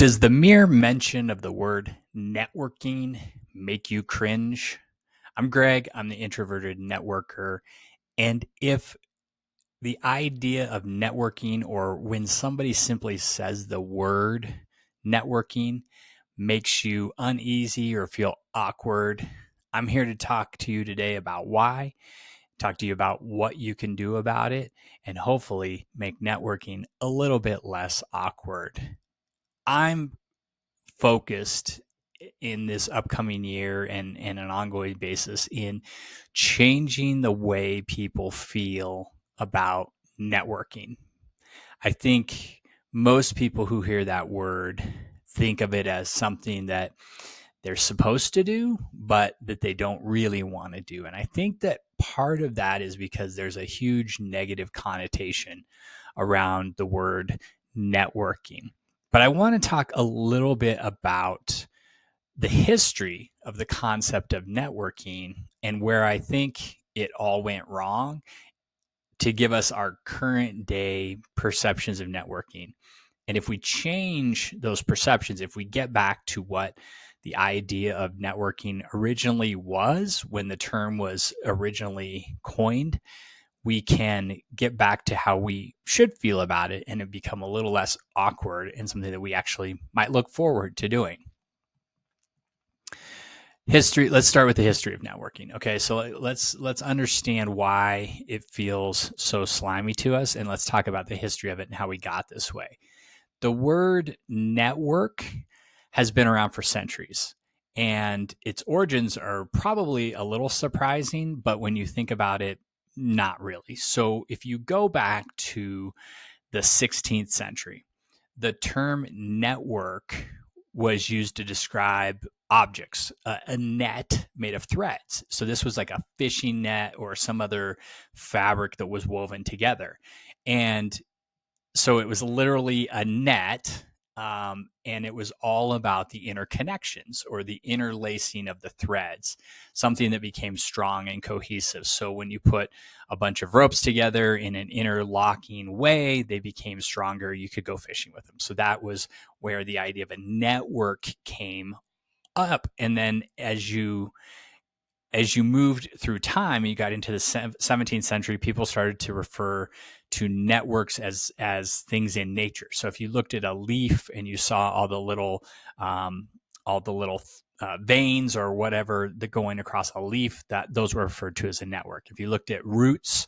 Does the mere mention of the word networking make you cringe? I'm Greg. I'm the Introverted Networker. And if the idea of networking, or when somebody simply says the word networking, makes you uneasy or feel awkward, I'm here to talk to you today about why, talk to you about what you can do about it, and hopefully make networking a little bit less awkward. I'm focused in this upcoming year and an ongoing basis in changing the way people feel about networking. I think most people who hear that word think of it as something that they're supposed to do, but that they don't really want to do. And I think that part of that is because there's a huge negative connotation around the word networking. But I want to talk a little bit about the history of the concept of networking and where I think it all went wrong to give us our current day perceptions of networking. And if we change those perceptions, if we get back to what the idea of networking originally was when the term was originally coined, we can get back to how we should feel about it and it become a little less awkward and something that we actually might look forward to doing. History. Let's start with the history of networking. Okay, so let's understand why it feels so slimy to us, and let's talk about the history of it and how we got this way. The word network has been around for centuries, and its origins are probably a little surprising, but when you think about it, not really. So if you go back to the 16th century, the term network was used to describe objects, a net made of threads. So this was like a fishing net or some other fabric that was woven together. And so it was literally a net, and it was all about the interconnections or the interlacing of the threads, something that became strong and cohesive. So when you put a bunch of ropes together in an interlocking way, they became stronger. You could go fishing with them. So that was where the idea of a network came up. And then as you moved through time, you got into the 17th century, people started to refer to networks as things in nature. So if you looked at a leaf and you saw all the little veins or whatever that going across a leaf, that those were referred to as a network. If you looked at roots,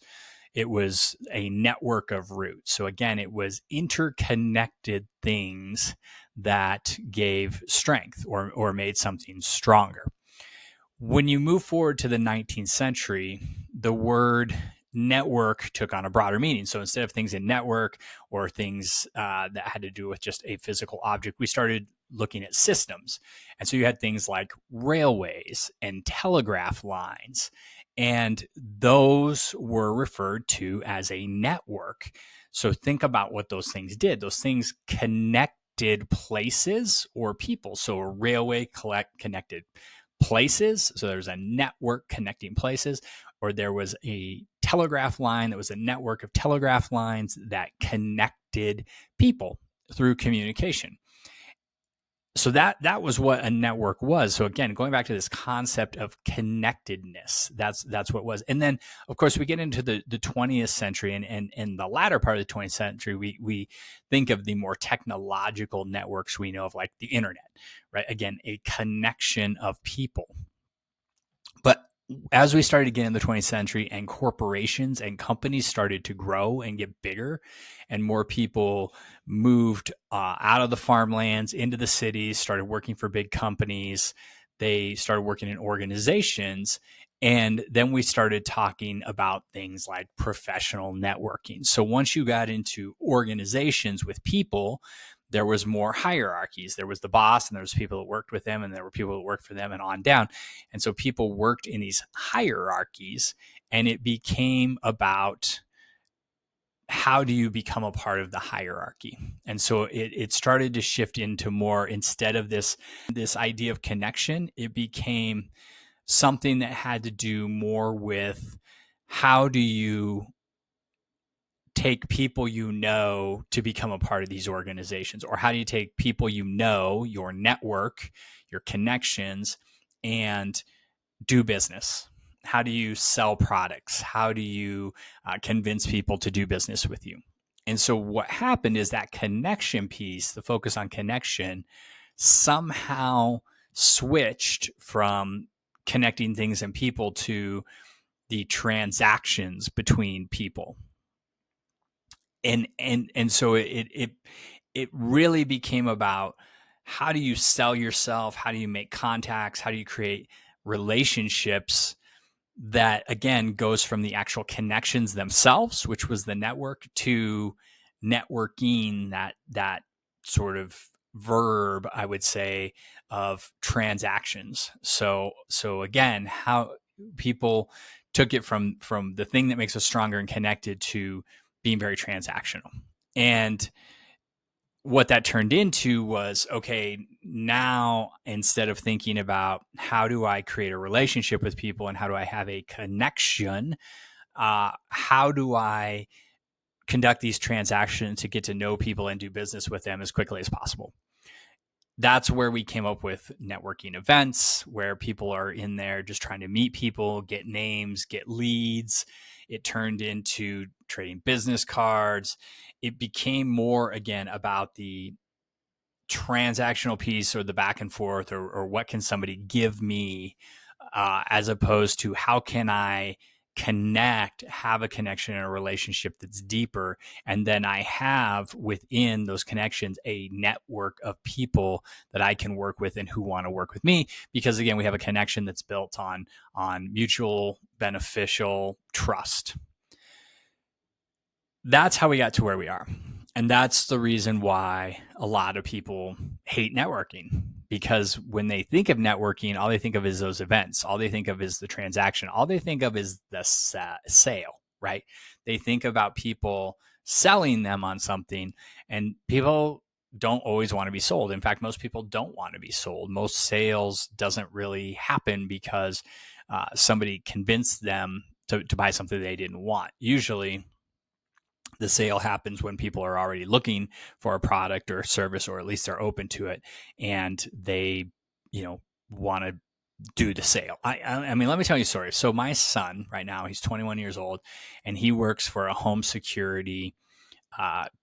it was a network of roots. So again, it was interconnected things that gave strength or made something stronger. When you move forward to the 19th century, the word network took on a broader meaning. So instead of things in network or things that had to do with just a physical object, we started looking at systems. And so you had things like railways and telegraph lines, and those were referred to as a network. So think about what those things did. Those things connected places or people. So a railway connected places. So there's a network connecting places, or there was a telegraph line that was a network of telegraph lines that connected people through communication. So that was what a network was. So again, going back to this concept of connectedness, that's what it was. And then of course we get into the 20th century and the latter part of the 20th century, we think of the more technological networks we know of, like the internet, right? Again, a connection of people. But as we started to get in the 20th century and corporations and companies started to grow and get bigger, and more people moved out of the farmlands into the cities, started working for big companies, they started working in organizations. And then we started talking about things like professional networking. So once you got into organizations with people, there was more hierarchies. There was the boss, and there was people that worked with them, and there were people that worked for them, and on down. And so people worked in these hierarchies, and it became about how do you become a part of the hierarchy. And so it started to shift into more, instead of this idea of connection, it became something that had to do more with how do you take people you know to become a part of these organizations? Or how do you take people you know, your network, your connections, and do business? How do you sell products? How do you convince people to do business with you? And so what happened is that connection piece, the focus on connection, somehow switched from connecting things and people to the transactions between people. And so it really became about how do you sell yourself? How do you make contacts? How do you create relationships that, again, goes from the actual connections themselves, which was the network, to networking, that sort of verb, I would say, of transactions. So again, how people took it from the thing that makes us stronger and connected to being very transactional. And what that turned into was, okay, now instead of thinking about how do I create a relationship with people and how do I have a connection, how do I conduct these transactions to get to know people and do business with them as quickly as possible? That's where we came up with networking events, where people are in there just trying to meet people, get names, get leads. It turned into trading business cards. It became more, again, about the transactional piece, or the back and forth, or what can somebody give me, as opposed to how can I connect, have a connection and a relationship that's deeper. And then I have within those connections a network of people that I can work with and who want to work with me. Because again, we have a connection that's built on mutual beneficial trust. That's how we got to where we are. And that's the reason why a lot of people hate networking, because when they think of networking, all they think of is those events. All they think of is the transaction. All they think of is the sale, right? They think about people selling them on something, and people don't always want to be sold. In fact, most people don't want to be sold. Most sales doesn't really happen because somebody convinced them to buy something they didn't want. Usually, the sale happens when people are already looking for a product or a service, or at least they're open to it, and they, want to do the sale. I mean, let me tell you a story. So my son right now, he's 21 years old, and he works for a home security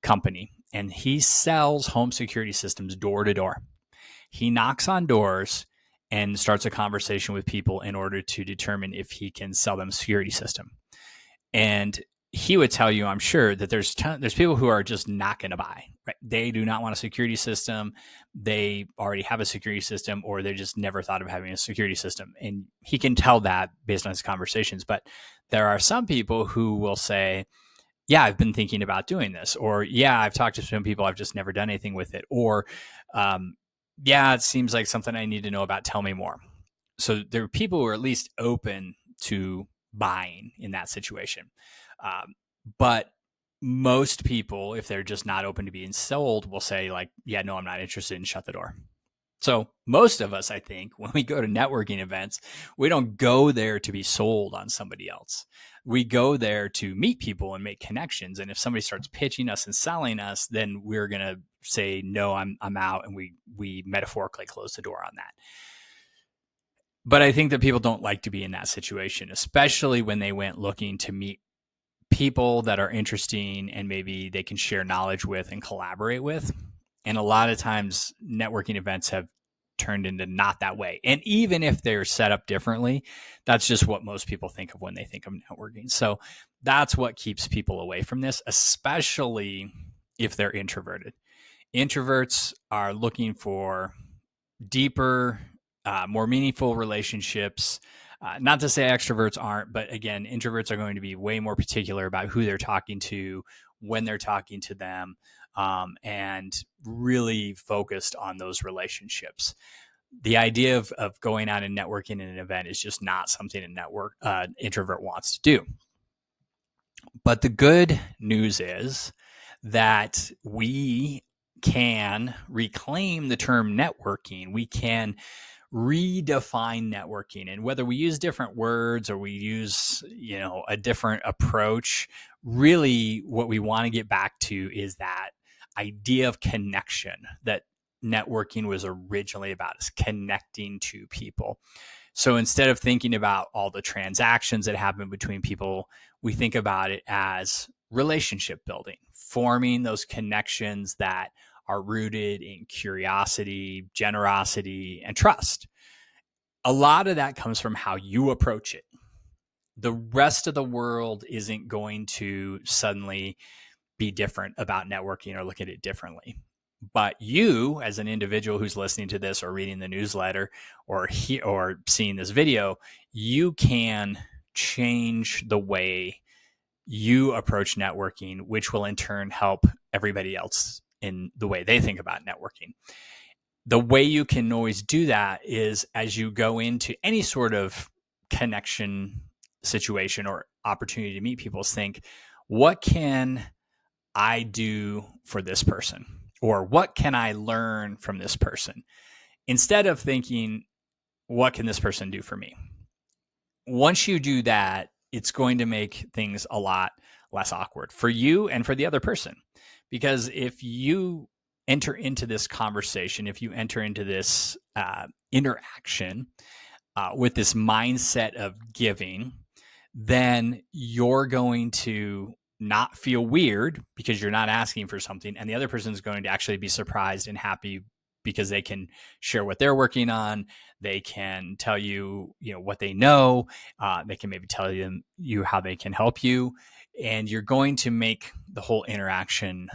company, and he sells home security systems door to door. He knocks on doors and starts a conversation with people in order to determine if he can sell them a security system. And he would tell you, I'm sure, that there's people who are just not going to buy. Right? They do not want a security system. They already have a security system, or they just never thought of having a security system. And he can tell that based on his conversations. But there are some people who will say, yeah, I've been thinking about doing this, or yeah, I've talked to some people, I've just never done anything with it, or yeah, it seems like something I need to know about. Tell me more. So there are people who are at least open to buying in that situation. But most people, if they're just not open to being sold, will say, like, yeah, no, I'm not interested, and shut the door. So most of us, I think, when we go to networking events, we don't go there to be sold on somebody else. We go there to meet people and make connections. And if somebody starts pitching us and selling us, then we're going to say, no, I'm out. And we metaphorically close the door on that. But I think that people don't like to be in that situation, especially when they went looking to meet people that are interesting and maybe they can share knowledge with and collaborate with. And a lot of times networking events have turned into not that way. And even if they're set up differently, that's just what most people think of when they think of networking. So that's what keeps people away from this, especially if they're introverted. Introverts are looking for deeper, more meaningful relationships. Not to say extroverts aren't, but again, introverts are going to be way more particular about who they're talking to, when they're talking to them, and really focused on those relationships. The idea of going out and networking in an event is just not something an introvert wants to do. But the good news is that we can reclaim the term networking. We can redefine networking, and whether we use different words or we use a different approach, really what we want to get back to is that idea of connection that networking was originally about, is connecting to people. So instead of thinking about all the transactions that happen between people, we think about it as relationship building, forming those connections that are rooted in curiosity, generosity, and trust. A lot of that comes from how you approach it. The rest of the world isn't going to suddenly be different about networking or look at it differently. But you, as an individual who's listening to this or reading the newsletter or seeing this video, you can change the way you approach networking, which will in turn help everybody else in the way they think about networking. The way you can always do that is as you go into any sort of connection situation or opportunity to meet people, think, what can I do for this person? Or what can I learn from this person? Instead of thinking, what can this person do for me? Once you do that, it's going to make things a lot less awkward for you and for the other person. Because if you enter into this conversation, if you enter into this interaction with this mindset of giving, then you're going to not feel weird because you're not asking for something, and the other person is going to actually be surprised and happy because they can share what they're working on. They can tell you, what they know. They can maybe tell you how they can help you, and you're going to make the whole interaction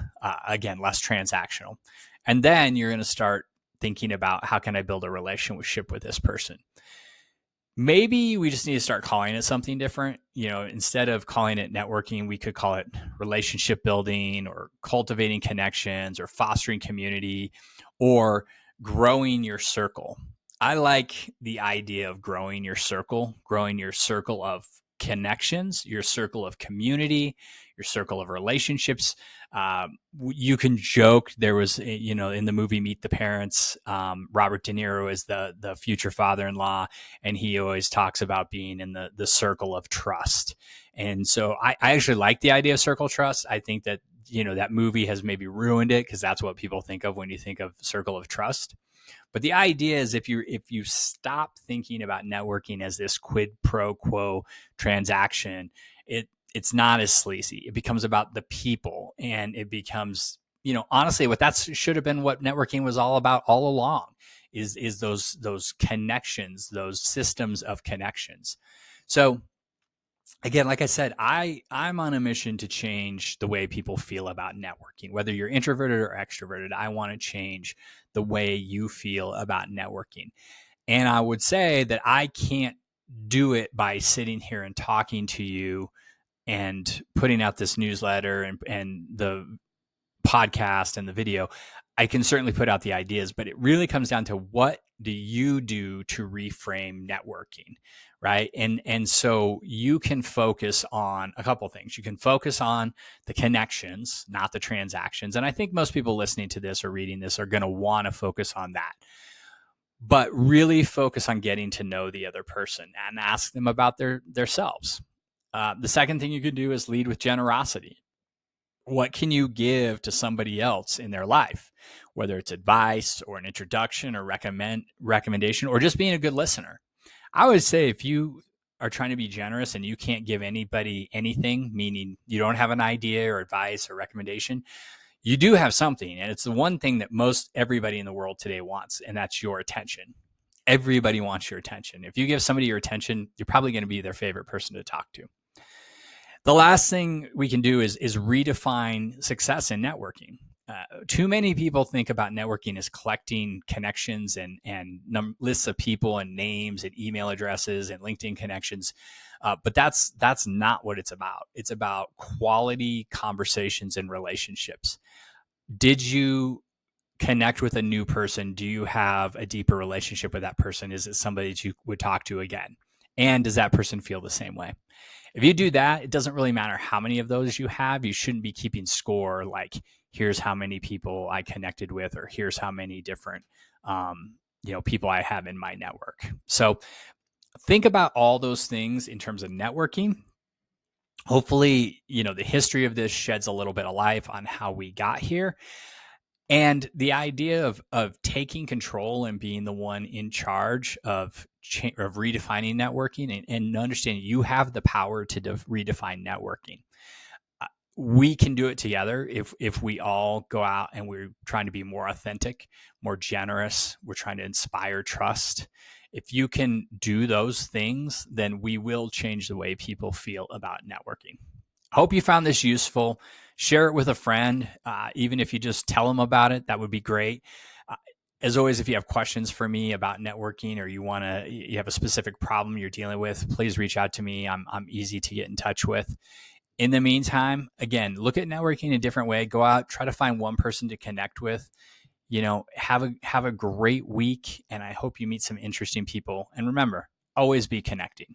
again less transactional. And then you're going to start thinking about, how can I build a relationship with this person? Maybe we just need to start calling it something different. Instead of calling it networking, we could call it relationship building or cultivating connections or fostering community or growing your circle. I like the idea of growing your circle of connections, your circle of community, your circle of relationships. You can joke. There was, in the movie Meet the Parents, Robert De Niro is the future father-in-law, and he always talks about being in the circle of trust. And so I actually like the idea of circle trust. I think that, that movie has maybe ruined it because that's what people think of when you think of circle of trust. But the idea is, if you stop thinking about networking as this quid pro quo transaction, it's not as sleazy. It becomes about the people, and it becomes, honestly, what that should have been what networking was all about all along, is those connections, those systems of connections. So again, like I said, I'm on a mission to change the way people feel about networking. Whether you're introverted or extroverted, I want to change the way you feel about networking. And I would say that I can't do it by sitting here and talking to you and putting out this newsletter and the podcast and the video. I can certainly put out the ideas, but it really comes down to, what do you do to reframe networking, right? And so you can focus on a couple of things. You can focus on the connections, not the transactions. And I think most people listening to this or reading this are going to want to focus on that. But really focus on getting to know the other person and ask them about their selves. The second thing you could do is lead with generosity. What can you give to somebody else in their life, whether it's advice or an introduction or recommendation or just being a good listener? I would say, if you are trying to be generous and you can't give anybody anything, meaning you don't have an idea or advice or recommendation, you do have something. And it's the one thing that most everybody in the world today wants, and that's your attention. Everybody wants your attention. If you give somebody your attention, you're probably going to be their favorite person to talk to. The last thing we can do is redefine success in networking. Too many people think about networking as collecting connections and lists of people and names and email addresses and LinkedIn connections. But that's not what it's about. It's about quality conversations and relationships. Did you connect with a new person? Do you have a deeper relationship with that person? Is it somebody that you would talk to again? And does that person feel the same way? If you do that, it doesn't really matter how many of those you have. You shouldn't be keeping score, like here's how many people I connected with, or here's how many different people I have in my network. So think about all those things in terms of networking. Hopefully, the history of this sheds a little bit of light on how we got here. And the idea of taking control and being the one in charge of redefining networking, and understanding you have the power to redefine networking. We can do it together if we all go out and we're trying to be more authentic, more generous. We're trying to inspire trust. If you can do those things, then we will change the way people feel about networking. Hope you found this useful. Share it with a friend. Even if you just tell them about it, that would be great. As always, if you have questions for me about networking, or you have a specific problem you're dealing with, please reach out to me. I'm easy to get in touch with. In the meantime, again, look at networking a different way. Go out, try to find one person to connect with. Have a great week, and I hope you meet some interesting people. And remember, always be connecting.